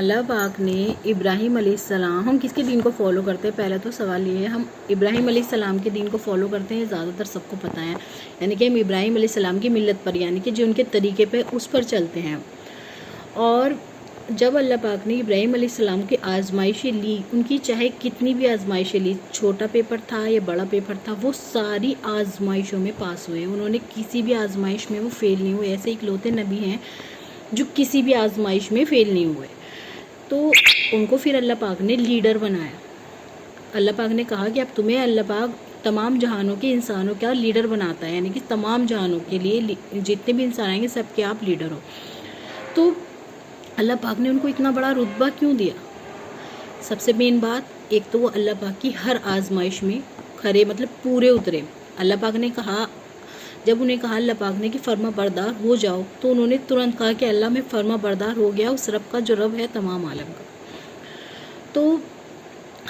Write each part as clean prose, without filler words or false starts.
اللہ پاک نے ابراہیم علیہ السلام، ہم کس کے دین کو فالو کرتے ہیں؟ پہلے تو سوال یہ ہے، ہم ابراہیم علیہ السلام کے دین کو فالو کرتے ہیں، زیادہ تر سب کو پتہ ہے، یعنی کہ ہم ابراہیم علیہ السلام کی ملت پر، یعنی کہ جو ان کے طریقے پہ اس پر چلتے ہیں۔ اور جب اللہ پاک نے ابراہیم علیہ السلام کی آزمائشیں لی، ان کی چاہے کتنی بھی آزمائشیں لی، چھوٹا پیپر تھا یا بڑا پیپر تھا، وہ ساری آزمائشوں میں پاس ہوئے، انہوں نے کسی بھی آزمائش میں وہ فیل نہیں ہوئے۔ ایسے اکلوتے نبی ہیں جو کسی بھی آزمائش میں فیل نہیں ہوئے، تو ان کو پھر اللہ پاک نے لیڈر بنایا۔ اللہ پاک نے کہا کہ اب تمہیں اللہ پاک تمام جہانوں کے انسانوں کا لیڈر بناتا ہے، یعنی کہ تمام جہانوں کے لیے جتنے بھی انسان آئیں گے سب کے آپ لیڈر ہو۔ تو اللہ پاک نے ان کو اتنا بڑا رتبہ کیوں دیا؟ سب سے مین بات، ایک تو وہ اللہ پاک کی ہر آزمائش میں کھرے، مطلب پورے اترے۔ اللہ پاک نے کہا، جب انہیں کہا اللہ پاک نے کہ فرما بردار ہو جاؤ، تو انہوں نے ترنت کہا کہ اللہ میں فرما بردار ہو گیا اس رب کا جو رب ہے تمام عالم کا۔ تو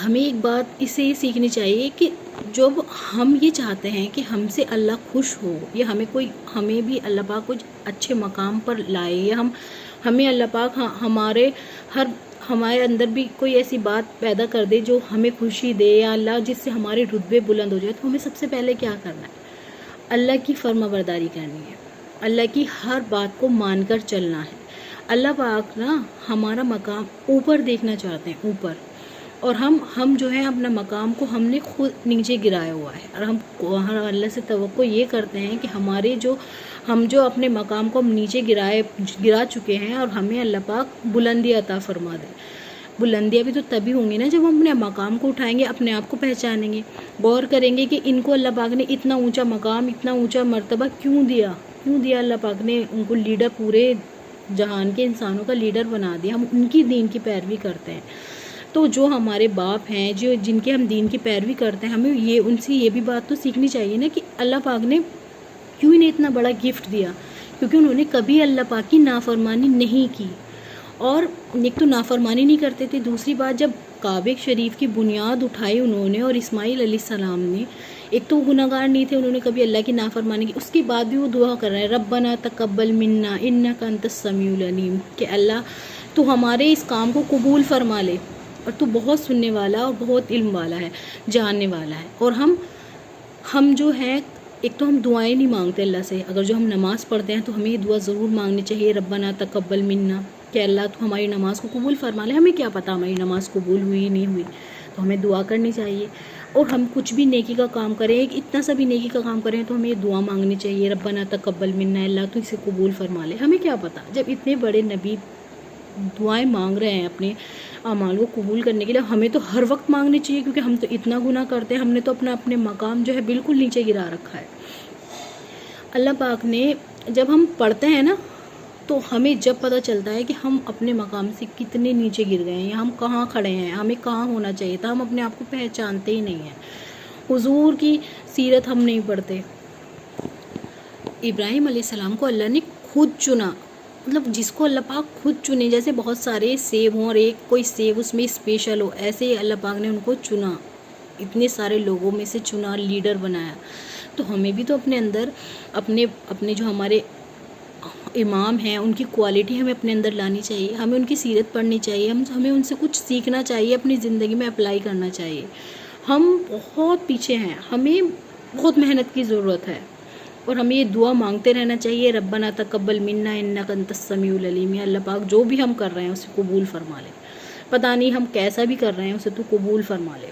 ہمیں ایک بات اس سے یہ سیکھنی چاہیے کہ جب ہم یہ چاہتے ہیں کہ ہم سے اللہ خوش ہو، یا ہمیں بھی اللہ پاک کچھ اچھے مقام پر لائے، یا ہمیں اللہ پاک ہمارے اندر بھی کوئی ایسی بات پیدا کر دے جو ہمیں خوشی دے، یا اللہ جس سے ہمارے رتبے بلند ہو جائے، تو ہمیں سب سے پہلے کیا کرنا ہے؟ اللہ کی فرما برداری کرنی ہے، اللہ کی ہر بات کو مان کر چلنا ہے۔ اللہ پاک ہمارا مقام اوپر دیکھنا چاہتے ہیں، اوپر، اور ہم جو ہے اپنا مقام کو ہم نے خود نیچے گرایا ہوا ہے، اور ہم اللہ سے توقع یہ کرتے ہیں کہ ہم جو اپنے مقام کو ہم نیچے گرا چکے ہیں، اور ہمیں اللہ پاک بلندی عطا فرما دے۔ بلندیاں بھی تو تبھی ہوں گی نا جب ہم اپنے مقام کو اٹھائیں گے، اپنے آپ کو پہچانیں گے، غور کریں گے کہ ان کو اللہ پاک نے اتنا اونچا مقام، اتنا اونچا مرتبہ کیوں دیا اللہ پاک نے ان کو لیڈر، پورے جہان کے انسانوں کا لیڈر بنا دیا۔ ہم ان کی دین کی پیروی کرتے ہیں، تو جو ہمارے باپ ہیں، جن کے ہم دین کی پیروی کرتے ہیں، ہمیں ان سے یہ بھی بات تو سیکھنی چاہیے نا کہ اللہ پاک نے کیوں انہیں اتنا بڑا گفٹ دیا، کیونکہ انہوں نے کبھی اللہ پاک کی نافرمانی نہیں کی، اور ایک تو نافرمانی نہیں کرتے تھے، دوسری بات جب کعبہ شریف کی بنیاد اٹھائی انہوں نے، اور اسماعیل علیہ السلام نے، ایک تو گناہگار نہیں تھے، انہوں نے کبھی اللہ کی نافرمانی کی، اس کے بعد بھی وہ دعا کر رہے ہیں ربنا تقبل منا انک انت السمیع العلیم، کہ اللہ تو ہمارے اس کام کو قبول فرما لے، اور تو بہت سننے والا اور بہت علم والا ہے، جاننے والا ہے۔ اور ہم جو ہے، ایک تو ہم دعائیں نہیں مانگتے اللہ سے، اگر جو ہم نماز پڑھتے ہیں تو ہمیں یہ دعا ضرور مانگنی چاہیے، ربنا تقبل منا، کہ اللہ تو ہماری نماز کو قبول فرما لے۔ ہمیں کیا پتہ ہماری نماز قبول ہوئی نہیں ہوئی، تو ہمیں دعا کرنی چاہیے۔ اور ہم کچھ بھی نیکی کا کام کریں، اتنا سا بھی نیکی کا کام کریں، تو ہمیں یہ دعا مانگنی چاہیے، ربنا تقبل منا، اللہ تو اسے قبول فرما لے۔ ہمیں کیا پتہ، جب اتنے بڑے نبی دعائیں مانگ رہے ہیں اپنے اعمال کو قبول کرنے کے لیے، ہمیں تو ہر وقت مانگنی چاہیے، کیونکہ ہم تو اتنا گناہ کرتے ہیں، ہم نے تو اپنے مقام جو ہے بالکل نیچے گرا رکھا ہے۔ اللہ پاک نے، جب ہم پڑھتے ہیں نا، تو ہمیں جب پتہ چلتا ہے کہ ہم اپنے مقام سے کتنے نیچے گر گئے ہیں، یا ہم کہاں کھڑے ہیں، ہمیں کہاں ہونا چاہیے تھا، ہم اپنے آپ کو پہچانتے ہی نہیں ہیں۔ حضور کی سیرت ہم نہیں پڑھتے۔ ابراہیم علیہ السلام کو اللہ نے خود چنا، مطلب جس کو اللہ پاک خود چنے، جیسے بہت سارے سیب ہوں اور کوئی سیب اس میں اسپیشل ہو، ایسے ہی اللہ پاک نے ان کو چنا، اتنے سارے لوگوں میں سے چنا، لیڈر بنایا۔ تو ہمیں بھی تو اپنے اندر اپنے جو ہمارے امام ہیں ان کی کوالٹی ہمیں اپنے اندر لانی چاہیے، ہمیں ان کی سیرت پڑھنی چاہیے، ہمیں ان سے کچھ سیکھنا چاہیے، اپنی زندگی میں اپلائی کرنا چاہیے۔ ہم بہت پیچھے ہیں، ہمیں بہت محنت کی ضرورت ہے، اور ہمیں یہ دعا مانگتے رہنا چاہیے، ربنا تقبل منا انک انت السمیع العلیم، اللہ پاک جو بھی ہم کر رہے ہیں اسے قبول فرما لے، پتہ نہیں ہم کیسا بھی کر رہے ہیں اسے تو قبول فرما لے۔